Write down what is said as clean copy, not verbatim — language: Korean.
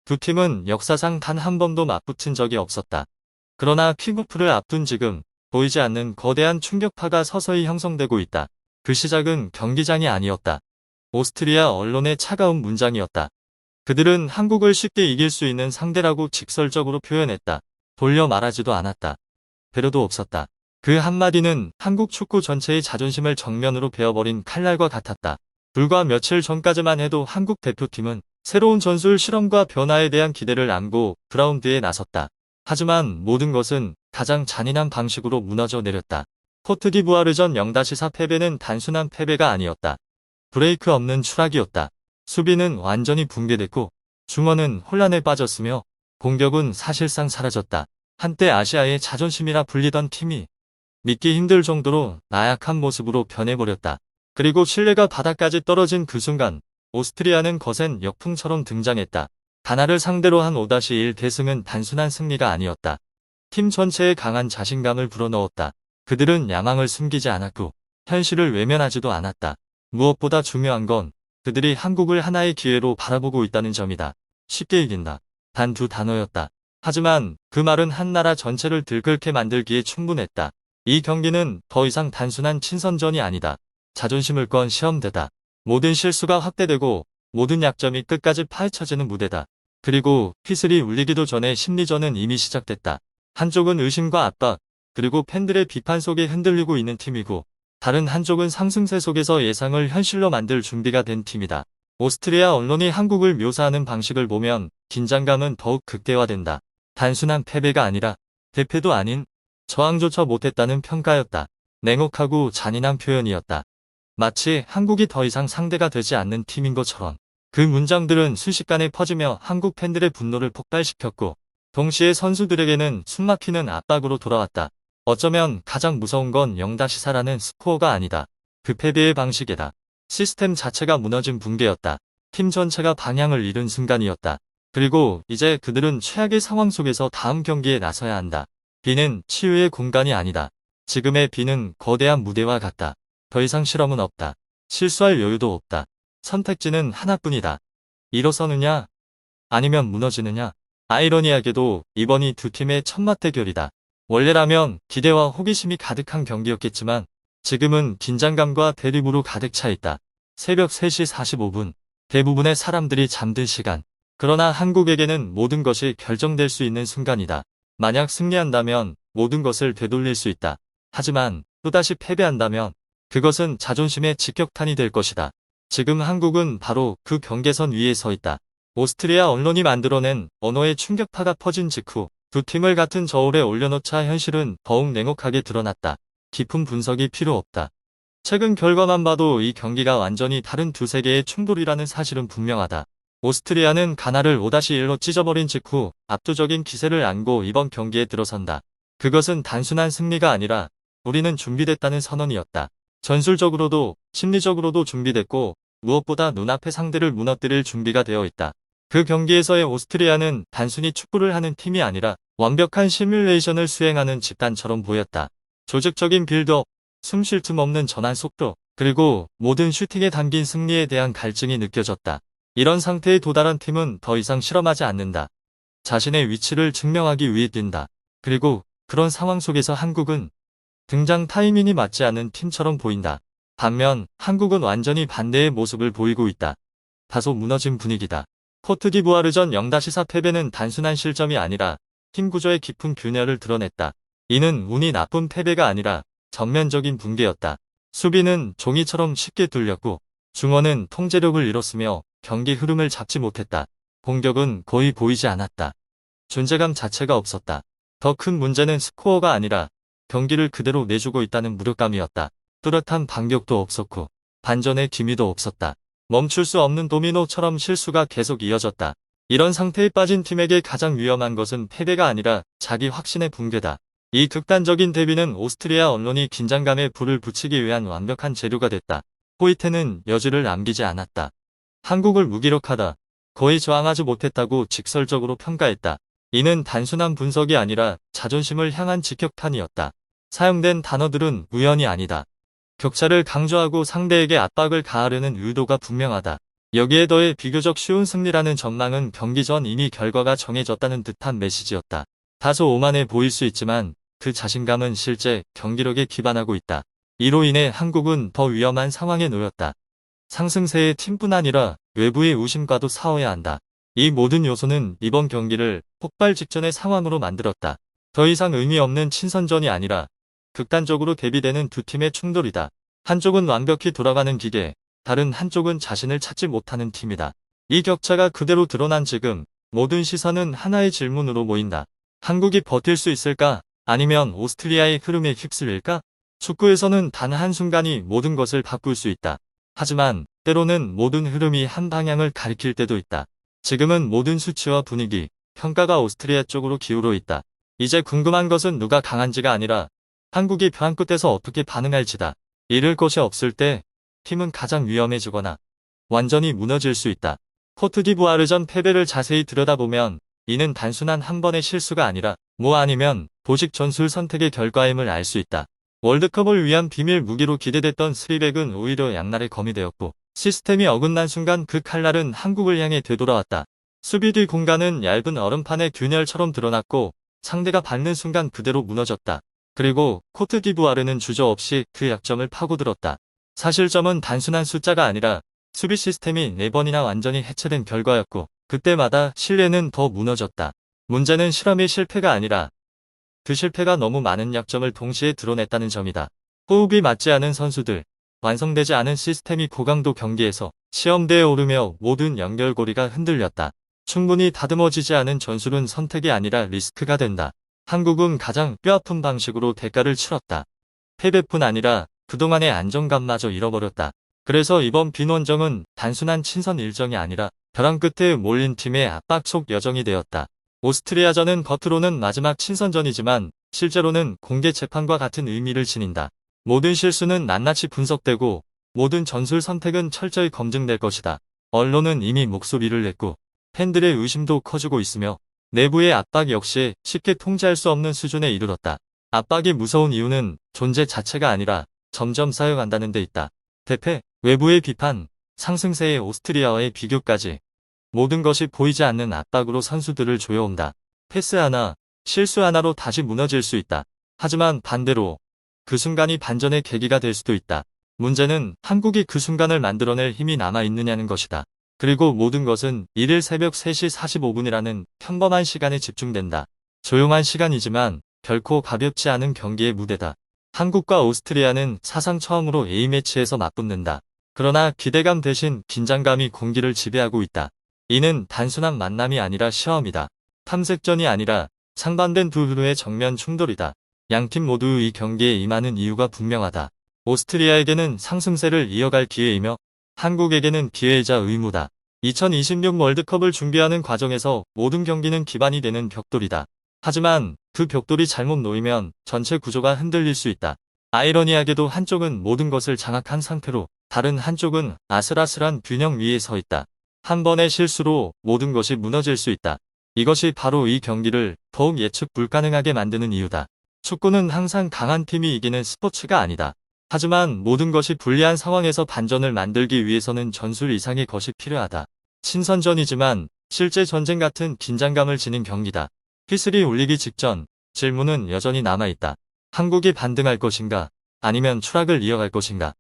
두 팀은 역사상 단 한 번도 맞붙은 적이 없었다. 그러나 킥오프를 앞둔 지금 보이지 않는 거대한 충격파가 서서히 형성되고 있다. 그 시작은 경기장이 아니었다. 오스트리아 언론의 차가운 문장이었다. 그들은 한국을 쉽게 이길 수 있는 상대라고 직설적으로 표현했다. 돌려 말하지도 않았다. 배려도 없었다. 그 한마디는 한국 축구 전체의 자존심을 정면으로 베어버린 칼날과 같았다. 불과 며칠 전까지만 해도 한국 대표팀은 새로운 전술 실험과 변화에 대한 기대를 안고 그라운드에 나섰다. 하지만 모든 것은 가장 잔인한 방식으로 무너져 내렸다. 코트디부아르전 0-4 패배는 단순한 패배가 아니었다. 브레이크 없는 추락이었다. 수비는 완전히 붕괴됐고 중원은 혼란에 빠졌으며 공격은 사실상 사라졌다. 한때 아시아의 자존심이라 불리던 팀이 믿기 힘들 정도로 나약한 모습으로 변해버렸다. 그리고 신뢰가 바닥까지 떨어진 그 순간 오스트리아는 거센 역풍처럼 등장했다. 가나를 상대로 한 5-1 대승은 단순한 승리가 아니었다. 팀 전체에 강한 자신감을 불어넣었다. 그들은 야망을 숨기지 않았고 현실을 외면하지도 않았다. 무엇보다 중요한 건 그들이 한국을 하나의 기회로 바라보고 있다는 점이다. 쉽게 이긴다. 단 두 단어였다. 하지만 그 말은 한 나라 전체를 들끓게 만들기에 충분했다. 이 경기는 더 이상 단순한 친선전이 아니다. 자존심을 건 시험대다. 모든 실수가 확대되고 모든 약점이 끝까지 파헤쳐지는 무대다. 그리고 휘슬이 울리기도 전에 심리전은 이미 시작됐다. 한쪽은 의심과 압박, 그리고 팬들의 비판 속에 흔들리고 있는 팀이고 다른 한쪽은 상승세 속에서 예상을 현실로 만들 준비가 된 팀이다. 오스트리아 언론이 한국을 묘사하는 방식을 보면 긴장감은 더욱 극대화된다. 단순한 패배가 아니라 대패도 아닌 저항조차 못했다는 평가였다. 냉혹하고 잔인한 표현이었다. 마치 한국이 더 이상 상대가 되지 않는 팀인 것처럼. 그 문장들은 순식간에 퍼지며 한국 팬들의 분노를 폭발시켰고 동시에 선수들에게는 숨막히는 압박으로 돌아왔다. 어쩌면 가장 무서운 건 0-4라는 스코어가 아니다. 그 패배의 방식이다. 시스템 자체가 무너진 붕괴였다. 팀 전체가 방향을 잃은 순간이었다. 그리고 이제 그들은 최악의 상황 속에서 다음 경기에 나서야 한다. B는 치유의 공간이 아니다. 지금의 B는 거대한 무대와 같다. 더 이상 실험은 없다. 실수할 여유도 없다. 선택지는 하나뿐이다. 일어서느냐 아니면 무너지느냐. 아이러니하게도 이번이 두 팀의 첫 맞대결이다. 원래라면 기대와 호기심이 가득한 경기였겠지만 지금은 긴장감과 대립으로 가득 차 있다. 새벽 3시 45분. 대부분의 사람들이 잠든 시간. 그러나 한국에게는 모든 것이 결정될 수 있는 순간이다. 만약 승리한다면 모든 것을 되돌릴 수 있다. 하지만 또다시 패배한다면 그것은 자존심의 직격탄이 될 것이다. 지금 한국은 바로 그 경계선 위에 서 있다. 오스트리아 언론이 만들어낸 언어의 충격파가 퍼진 직후 두 팀을 같은 저울에 올려놓자 현실은 더욱 냉혹하게 드러났다. 깊은 분석이 필요 없다. 최근 결과만 봐도 이 경기가 완전히 다른 두 세계의 충돌이라는 사실은 분명하다. 오스트리아는 가나를 5-1로 찢어버린 직후 압도적인 기세를 안고 이번 경기에 들어선다. 그것은 단순한 승리가 아니라 우리는 준비됐다는 선언이었다. 전술적으로도 심리적으로도 준비됐고 무엇보다 눈앞의 상대를 무너뜨릴 준비가 되어 있다. 그 경기에서의 오스트리아는 단순히 축구를 하는 팀이 아니라 완벽한 시뮬레이션을 수행하는 집단처럼 보였다. 조직적인 빌드업, 숨 쉴 틈 없는 전환 속도, 그리고 모든 슈팅에 담긴 승리에 대한 갈증이 느껴졌다. 이런 상태에 도달한 팀은 더 이상 실험하지 않는다. 자신의 위치를 증명하기 위해 뛴다. 그리고 그런 상황 속에서 한국은 등장 타이밍이 맞지 않는 팀처럼 보인다. 반면 한국은 완전히 반대의 모습을 보이고 있다. 다소 무너진 분위기다. 코트디부아르전 0-4 패배는 단순한 실점이 아니라 팀 구조의 깊은 균열을 드러냈다. 이는 운이 나쁜 패배가 아니라 전면적인 붕괴였다. 수비는 종이처럼 쉽게 뚫렸고 중원은 통제력을 잃었으며 경기 흐름을 잡지 못했다. 공격은 거의 보이지 않았다. 존재감 자체가 없었다. 더 큰 문제는 스코어가 아니라 경기를 그대로 내주고 있다는 무력감이었다. 뚜렷한 반격도 없었고 반전의 기미도 없었다. 멈출 수 없는 도미노처럼 실수가 계속 이어졌다. 이런 상태에 빠진 팀에게 가장 위험한 것은 패배가 아니라 자기 확신의 붕괴다. 이 극단적인 대비는 오스트리아 언론이 긴장감에 불을 붙이기 위한 완벽한 재료가 됐다. 호이테는 여지를 남기지 않았다. 한국을 무기력하다. 거의 저항하지 못했다고 직설적으로 평가했다. 이는 단순한 분석이 아니라 자존심을 향한 직격탄이었다. 사용된 단어들은 우연이 아니다. 격차를 강조하고 상대에게 압박을 가하려는 의도가 분명하다. 여기에 더해 비교적 쉬운 승리라는 전망은 경기 전 이미 결과가 정해졌다는 듯한 메시지였다. 다소 오만해 보일 수 있지만 그 자신감은 실제 경기력에 기반하고 있다. 이로 인해 한국은 더 위험한 상황에 놓였다. 상승세의 팀뿐 아니라 외부의 우심과도 싸워야 한다. 이 모든 요소는 이번 경기를 폭발 직전의 상황으로 만들었다. 더 이상 의미 없는 친선전이 아니라 극단적으로 대비되는 두 팀의 충돌이다. 한쪽은 완벽히 돌아가는 기계, 다른 한쪽은 자신을 찾지 못하는 팀이다. 이 격차가 그대로 드러난 지금 모든 시선은 하나의 질문으로 모인다. 한국이 버틸 수 있을까? 아니면 오스트리아의 흐름에 휩쓸릴까? 축구에서는 단 한순간이 모든 것을 바꿀 수 있다. 하지만 때로는 모든 흐름이 한 방향을 가리킬 때도 있다. 지금은 모든 수치와 분위기, 평가가 오스트리아 쪽으로 기울어 있다. 이제 궁금한 것은 누가 강한지가 아니라 한국이 벼랑 끝에서 어떻게 반응할지다. 잃을 것이 없을 때 팀은 가장 위험해지거나 완전히 무너질 수 있다. 코트디부아르전 패배를 자세히 들여다보면 이는 단순한 한 번의 실수가 아니라 뭐 아니면 보식 전술 선택의 결과임을 알 수 있다. 월드컵을 위한 비밀 무기로 기대됐던 스리백은 오히려 양날의 검이 되었고 시스템이 어긋난 순간 그 칼날은 한국을 향해 되돌아왔다. 수비 뒤 공간은 얇은 얼음판의 균열처럼 드러났고 상대가 밟는 순간 그대로 무너졌다. 그리고 코트디부아르는 주저없이 그 약점을 파고들었다. 사실점은 단순한 숫자가 아니라 수비 시스템이 4번이나 완전히 해체된 결과였고 그때마다 신뢰는 더 무너졌다. 문제는 실험의 실패가 아니라 그 실패가 너무 많은 약점을 동시에 드러냈다는 점이다. 호흡이 맞지 않은 선수들, 완성되지 않은 시스템이 고강도 경기에서 시험대에 오르며 모든 연결고리가 흔들렸다. 충분히 다듬어지지 않은 전술은 선택이 아니라 리스크가 된다. 한국은 가장 뼈아픈 방식으로 대가를 치렀다. 패배뿐 아니라 그동안의 안정감마저 잃어버렸다. 그래서 이번 빈원정은 단순한 친선 일정이 아니라 벼랑 끝에 몰린 팀의 압박속 여정이 되었다. 오스트리아전은 겉으로는 마지막 친선전이지만 실제로는 공개 재판과 같은 의미를 지닌다. 모든 실수는 낱낱이 분석되고 모든 전술 선택은 철저히 검증될 것이다. 언론은 이미 목소리를 냈고 팬들의 의심도 커지고 있으며 내부의 압박 역시 쉽게 통제할 수 없는 수준에 이르렀다. 압박이 무서운 이유는 존재 자체가 아니라 점점 쌓여간다는 데 있다. 대패, 외부의 비판, 상승세의 오스트리아와의 비교까지 모든 것이 보이지 않는 압박으로 선수들을 조여온다. 패스 하나, 실수 하나로 다시 무너질 수 있다. 하지만 반대로 그 순간이 반전의 계기가 될 수도 있다. 문제는 한국이 그 순간을 만들어낼 힘이 남아있느냐는 것이다. 그리고 모든 것은 1일 새벽 3시 45분이라는 평범한 시간에 집중된다. 조용한 시간이지만 결코 가볍지 않은 경기의 무대다. 한국과 오스트리아는 사상 처음으로 A매치에서 맞붙는다. 그러나 기대감 대신 긴장감이 공기를 지배하고 있다. 이는 단순한 만남이 아니라 시험이다. 탐색전이 아니라 상반된 두 흐르의 정면 충돌이다. 양팀 모두 이 경기에 임하는 이유가 분명하다. 오스트리아에게는 상승세를 이어갈 기회이며 한국에게는 기회이자 의무다. 2026 월드컵을 준비하는 과정에서 모든 경기는 기반이 되는 벽돌이다. 하지만 그 벽돌이 잘못 놓이면 전체 구조가 흔들릴 수 있다. 아이러니하게도 한쪽은 모든 것을 장악한 상태로 다른 한쪽은 아슬아슬한 균형 위에 서 있다. 한 번의 실수로 모든 것이 무너질 수 있다. 이것이 바로 이 경기를 더욱 예측 불가능하게 만드는 이유다. 축구는 항상 강한 팀이 이기는 스포츠가 아니다. 하지만 모든 것이 불리한 상황에서 반전을 만들기 위해서는 전술 이상의 것이 필요하다. 친선전이지만 실제 전쟁 같은 긴장감을 지닌 경기다. 휘슬이 울리기 직전 질문은 여전히 남아있다. 한국이 반등할 것인가? 아니면 추락을 이어갈 것인가?